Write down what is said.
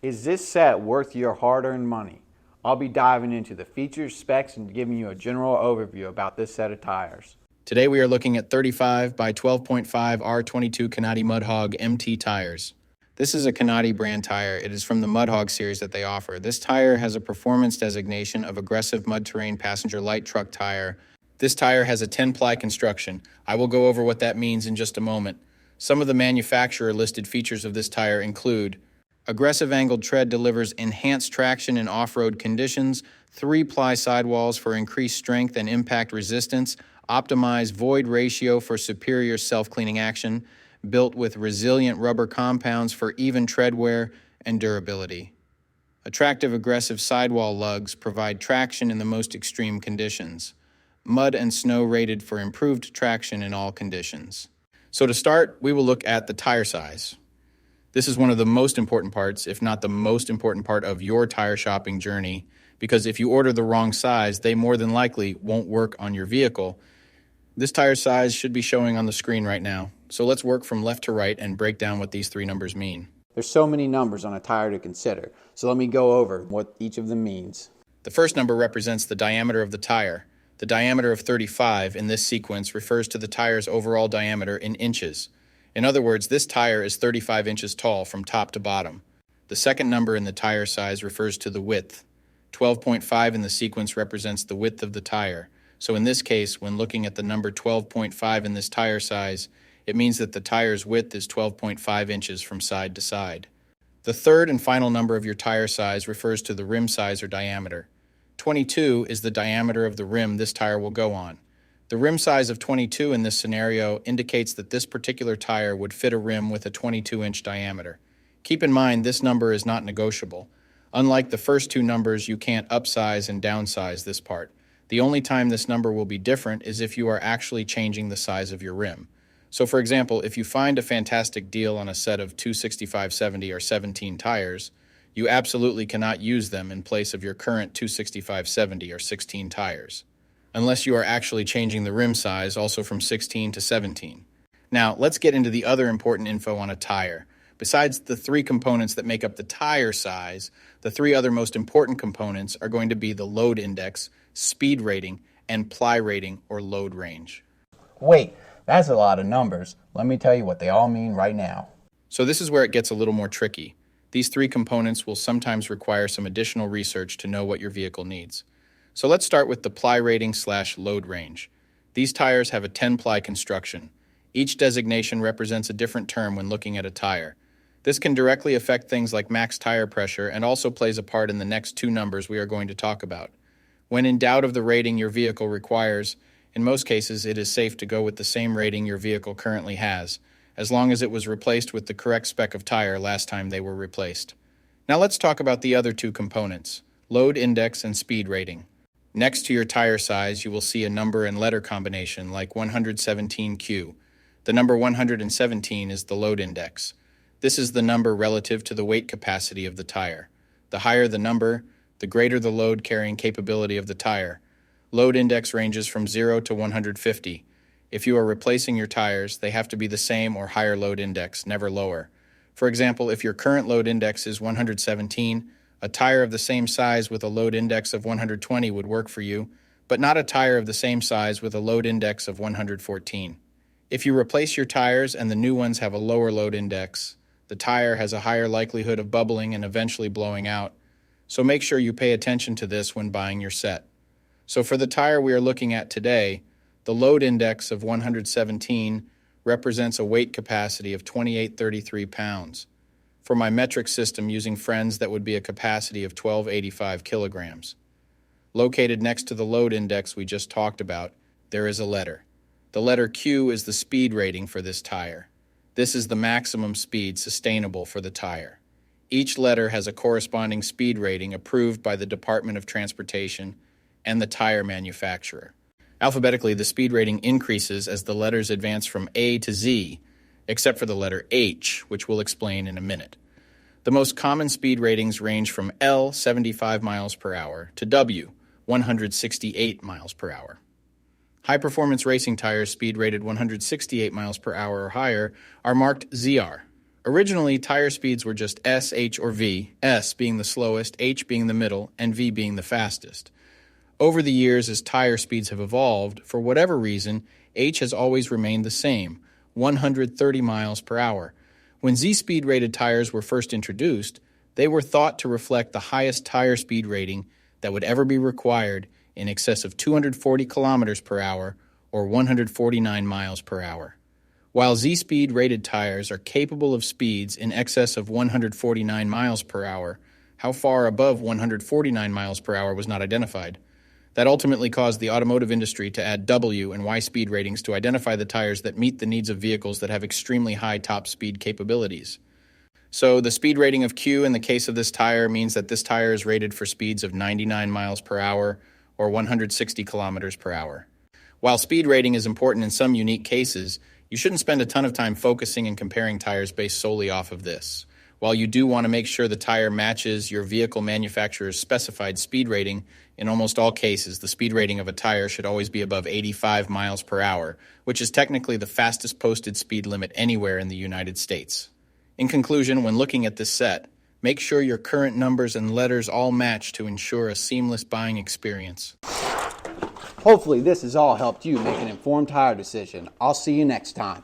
Is this set worth your hard-earned money? I'll be diving into the features, specs, and giving you a general overview about this set of tires. Today we are looking at 35 by 12.5 R22 Kanati Mud Hog MT tires. This is a Kanati brand tire. It is from the Mud Hog series that they offer. This tire has a performance designation of aggressive mud terrain passenger light truck tire. This tire has a 10-ply construction. I will go over what that means in just a moment. Some of the manufacturer listed features of this tire include: aggressive angled tread delivers enhanced traction in off-road conditions, 3-ply sidewalls for increased strength and impact resistance, optimized void ratio for superior self-cleaning action, built with resilient rubber compounds for even tread wear and durability. Attractive aggressive sidewall lugs provide traction in the most extreme conditions. Mud and snow rated for improved traction in all conditions. So to start, we will look at the tire size. This is one of the most important parts, if not the most important part of your tire shopping journey, because if you order the wrong size, they more than likely won't work on your vehicle. This tire size should be showing on the screen right now. So let's work from left to right and break down what these three numbers mean. There's so many numbers on a tire to consider, so let me go over what each of them means. The first number represents the diameter of the tire. The diameter of 35 in this sequence refers to the tire's overall diameter in inches. In other words, this tire is 35 inches tall from top to bottom. The second number in the tire size refers to the width. 12.5 in the sequence represents the width of the tire. So in this case, when looking at the number 12.5 in this tire size, it means that the tire's width is 12.5 inches from side to side. The third and final number of your tire size refers to the rim size or diameter. 22 is the diameter of the rim this tire will go on. The rim size of 22 in this scenario indicates that this particular tire would fit a rim with a 22-inch diameter. Keep in mind, this number is not negotiable. Unlike the first two numbers, you can't upsize and downsize this part. The only time this number will be different is if you are actually changing the size of your rim. So for example, if you find a fantastic deal on a set of 265/70 or 17 tires, you absolutely cannot use them in place of your current 265/70 or 16 tires, unless you are actually changing the rim size also from 16 to 17. Now, let's get into the other important info on a tire. Besides the three components that make up the tire size, the three other most important components are going to be the load index, speed rating, and ply rating or load range. Wait, that's a lot of numbers. Let me tell you what they all mean right now. So this is where it gets a little more tricky. These three components will sometimes require some additional research to know what your vehicle needs. So let's start with the ply rating / load range. These tires have a 10-ply construction. Each designation represents a different term when looking at a tire. This can directly affect things like max tire pressure and also plays a part in the next two numbers we are going to talk about. When in doubt of the rating your vehicle requires, in most cases it is safe to go with the same rating your vehicle currently has, as long as it was replaced with the correct spec of tire last time they were replaced. Now let's talk about the other two components, load index and speed rating. Next to your tire size, you will see a number and letter combination like 117Q. The number 117 is the load index. This is the number relative to the weight capacity of the tire. The higher the number, the greater the load carrying capability of the tire. Load index ranges from 0 to 150. If you are replacing your tires, they have to be the same or higher load index, never lower. For example, if your current load index is 117, a tire of the same size with a load index of 120 would work for you, but not a tire of the same size with a load index of 114. If you replace your tires and the new ones have a lower load index, the tire has a higher likelihood of bubbling and eventually blowing out. So make sure you pay attention to this when buying your set. So for the tire we are looking at today, the load index of 117 represents a weight capacity of 2833 pounds. For my metric system using friends, that would be a capacity of 1285 kilograms. Located next to the load index we just talked about, there is a letter. The letter Q is the speed rating for this tire. This is the maximum speed sustainable for the tire. Each letter has a corresponding speed rating approved by the Department of Transportation and the tire manufacturer. Alphabetically, the speed rating increases as the letters advance from A to Z, except for the letter H, which we'll explain in a minute. The most common speed ratings range from L, 75 miles per hour, to W, 168 miles per hour. High-performance racing tires speed rated 168 miles per hour or higher are marked ZR. Originally, tire speeds were just S, H, or V, S being the slowest, H being the middle, and V being the fastest. Over the years, as tire speeds have evolved, for whatever reason, H has always remained the same, 130 miles per hour. When Z-speed rated tires were first introduced, they were thought to reflect the highest tire speed rating that would ever be required, in excess of 240 kilometers per hour or 149 miles per hour. While Z-speed rated tires are capable of speeds in excess of 149 miles per hour, how far above 149 miles per hour was not identified. That ultimately caused the automotive industry to add W and Y speed ratings to identify the tires that meet the needs of vehicles that have extremely high top speed capabilities. So the speed rating of Q in the case of this tire means that this tire is rated for speeds of 99 miles per hour or 160 kilometers per hour. While speed rating is important in some unique cases, you shouldn't spend a ton of time focusing and comparing tires based solely off of this. While you do want to make sure the tire matches your vehicle manufacturer's specified speed rating, in almost all cases, the speed rating of a tire should always be above 85 miles per hour, which is technically the fastest posted speed limit anywhere in the United States. In conclusion, when looking at this set, make sure your current numbers and letters all match to ensure a seamless buying experience. Hopefully this has all helped you make an informed tire decision. I'll see you next time.